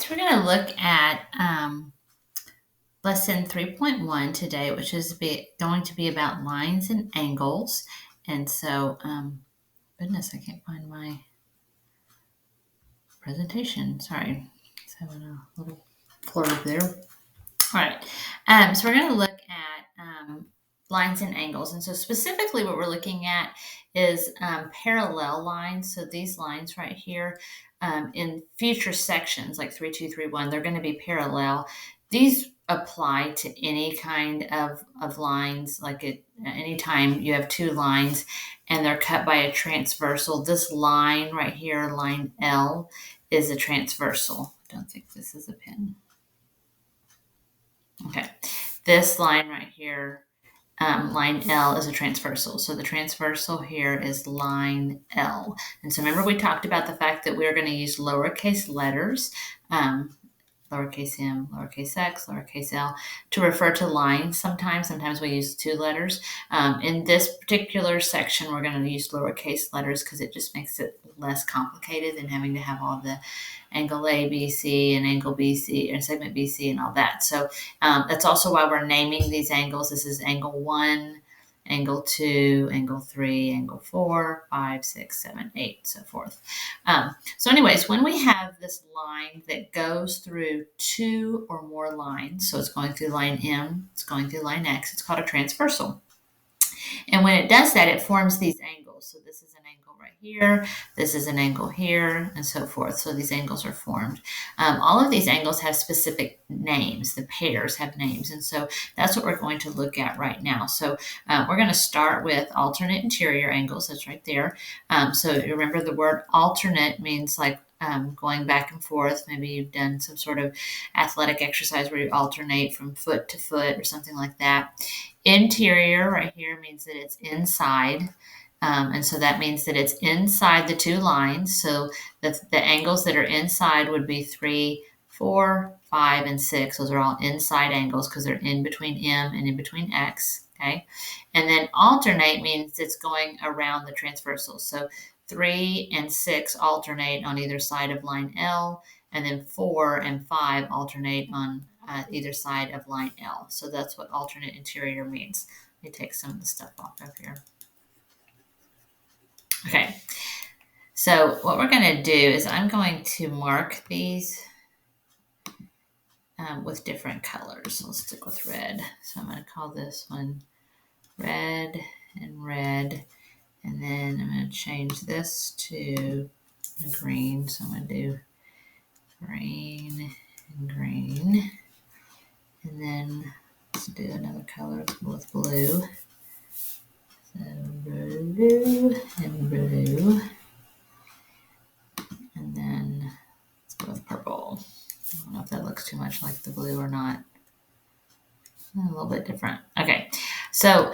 So we're going to look at lesson 3.1 today, which is going to be about lines and angles. And so, goodness, I can't find my presentation. Sorry. Just having a little flurb there. All right. So we're going to look at lines and angles. And so specifically what we're looking at is parallel lines. So these lines right here in future sections like 3, 2, 3, 1, they're going to be parallel. These apply to any kind of lines, like anytime you have two lines and they're cut by a transversal. This line right here, line L, is a transversal. I don't think this is a pin. Okay, this line right here, line L, is a transversal. So the transversal here is line L. And so remember we talked about the fact that we're going to use lowercase letters, lowercase m, lowercase x, lowercase l, to refer to lines sometimes. Sometimes we use two letters. In this particular section, we're going to use lowercase letters because it just makes it less complicated than having to have all the angle A, B, C, and angle BC, and segment BC, and all that. So that's also why we're naming these angles. This is angle 1, angle 2, angle 3, angle 4, 5, 6, 7, 8, so forth. So anyways, when we have this line that goes through two or more lines, so it's going through line M, it's going through line X, it's called a transversal. And when it does that, it forms these angles. So this is an angle right here, this is an angle here, and so forth. So these angles are formed. All of these angles have specific names. The pairs have names. And so that's what we're going to look at right now. So we're going to start with alternate interior angles. That's right there. So remember the word alternate means like going back and forth. Maybe you've done some sort of athletic exercise where you alternate from foot to foot or something like that. Interior right here means that it's inside. And so that means that it's inside the two lines. So the angles that are inside would be 3, 4, 5, and 6. Those are all inside angles because they're in between M and in between X. Okay. And then alternate means it's going around the transversal. So 3 and 6 alternate on either side of line L, and then 4 and 5 alternate on either side of line L. So that's what alternate interior means. Let me take some of the stuff off of here. Okay, so what we're going to do is I'm going to mark these with different colors. Let's stick with red. So I'm going to call this one red and red. And then I'm going to change this to green. So I'm going to do green and green. And then let's do another color with blue. So blue and blue. And then let's go with purple. I don't know if that looks too much like the blue or not. A little bit different. Okay. So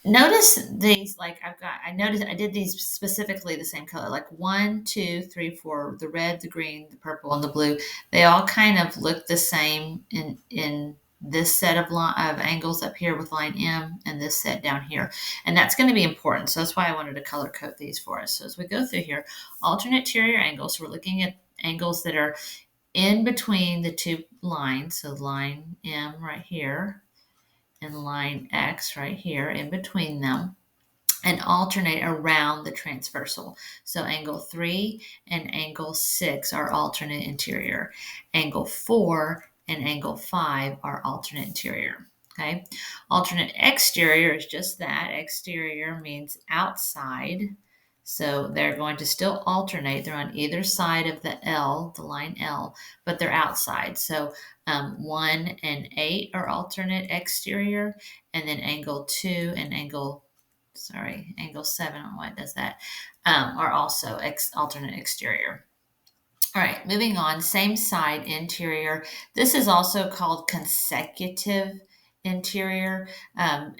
notice these, like I noticed I did these specifically the same color, like 1, 2, 3, 4, the red, the green, the purple, and the blue. They all kind of look the same in this set of angles up here with line M and this set down here. And that's going to be important. So that's why I wanted to color code these for us. So as we go through here, alternate interior angles, so we're looking at angles that are in between the two lines. So line M right here and line X right here in between them, and alternate around the transversal. So angle 3 and angle 6 are alternate interior. Angle 4 and angle 5 are alternate interior. Okay. Alternate exterior is just that. Exterior means outside. So they're going to still alternate. They're on either side of the L, the line L, but they're outside. So 1 and 8 are alternate exterior, and then angle 2 and angle 7, I don't know why it does that, are also alternate exterior. All right, moving on, same side interior. This is also called consecutive interior.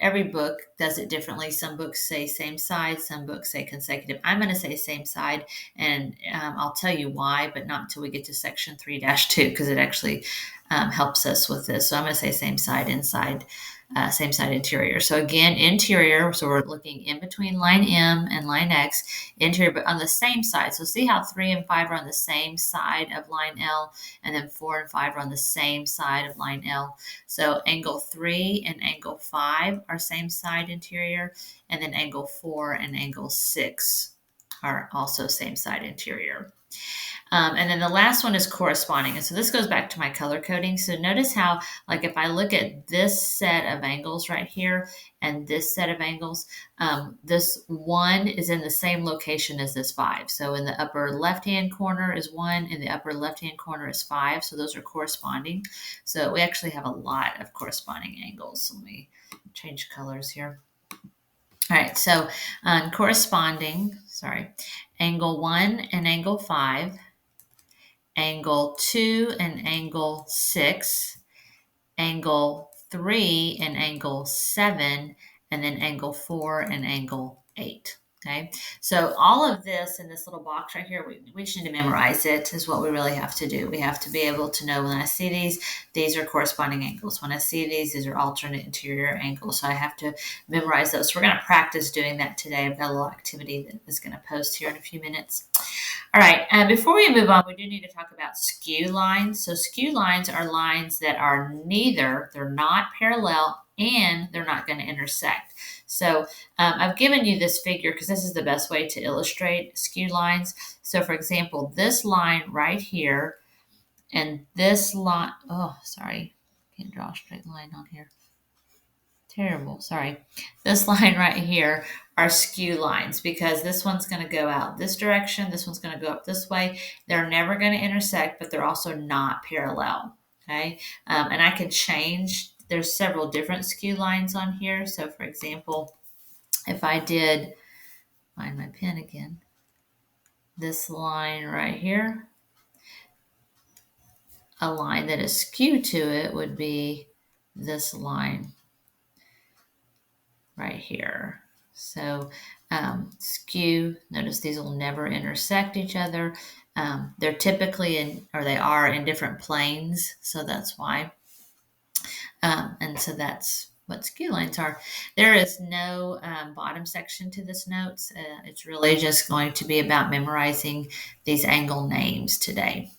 Every book does it differently. Some books say same side, some books say consecutive. I'm going to say same side, and I'll tell you why, but not until we get to section 3-2, because it actually helps us with this. So I'm going to say same side inside. same side interior. So again, interior, so we're looking in between line M and line X, interior, but on the same side. So see how 3 and 5 are on the same side of line L, and then 4 and 5 are on the same side of line L. So angle 3 and angle 5 are same side interior, and then angle 4 and angle 6 are also same side interior. And then the last one is corresponding. And so this goes back to my color coding. So notice how, like if I look at this set of angles right here and this set of angles, this 1 is in the same location as this 5. So in the upper left-hand corner is 1, in the upper left-hand corner is 5. So those are corresponding. So we actually have a lot of corresponding angles. So let me change colors here. All right, so corresponding, angle 1 and angle 5, angle 2 and angle 6, angle 3 and angle 7, and then angle 4 and angle 8. Okay, so all of this in this little box right here, we just need to memorize it, is what we really have to do. We have to be able to know when I see these are corresponding angles. When I see these are alternate interior angles. So I have to memorize those. So we're going to practice doing that today. I've got a little activity that is going to post here in a few minutes. All right, before we move on, we do need to talk about skew lines. So skew lines are lines that are they're not parallel, and they're not going to intersect. So I've given you this figure because this is the best way to illustrate skew lines. So for example, this line right here and this line, can't draw a straight line on here. Terrible, sorry. This line right here are skew lines because this one's going to go out this direction, this one's going to go up this way. They're never going to intersect, but they're also not parallel. Okay, and I can change. There's several different skew lines on here. So for example, if I did, find my pen again, this line right here, a line that is skewed to it would be this line right here. So skew, notice these will never intersect each other. They're typically they are in different planes, so that's why. And so that's what skew lines are. There is no bottom section to this notes. It's really just going to be about memorizing these angle names today.